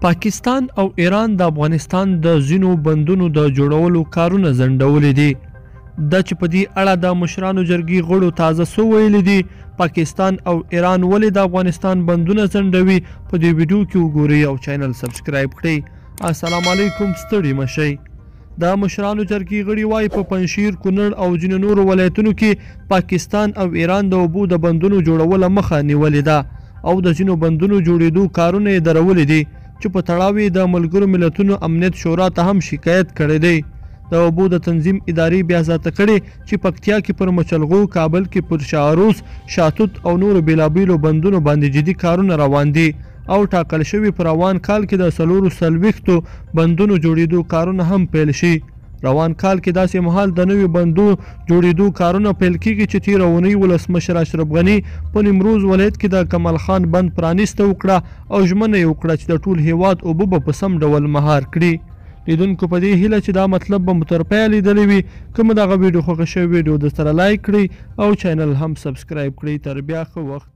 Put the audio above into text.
پاکستان او ایران د افغانستان د ځینو بندونو د جوړولو کارونه ځنډولي دي. دا چې په دې اړه د مشرانو جرګې غړو تازه څه ویلي دي، پاکستان او ایران ولې د افغانستان بندونه ځنډوي، په دې ویډیو کې وګورئ او چینل سبسکرایب کړئ. السلام علیکم، ستړي مشئ. د مشرانو جرګې غړي وایي په پنجشیر، کونړ او ځینو نورو ولایتونو کې پاکستان او ایران د اوبو د بندونو جوړوله مخه نیولې ده او د ځینو بندونو جوړېدو کارونه یې درولي دي چې په تړاو یې د ملګرو ملتونو امنیت شورا ته هم شکایت کړی دی. د اوبو د تنظیم ادارې بیا ذاته کړې چې پکتیا کې پر مچلغو، کابل کې پر شاهروس، شاتوت او نورو بیلابیلو بندونو باندې جدي کارونه روان دي او ټاکل شوي په روان کال کې د 440 بندونو جوړېدو کارونه هم پیل شي. روان کال کې داسې مهال د نوي بندو جوړېدو کارونه پیل کېږي چې تېره اونۍ ولسمشر اشرف غني په نیمروز ولایت کې د کمال خان بند پرانیسته وکړه او ژمنه یې وکړه چې د ټول هیواد اوبه به په سم ډول مهار کړي. لیدونکو په دې هیله چې دا مطلب به مو تر پایه لیدلی وي. که مو دغه ویډیو خوښه شوې ویډیو درسره لایک کړئ او چینل هم سبسکرایب کړئ. تر بیا ښه وخت.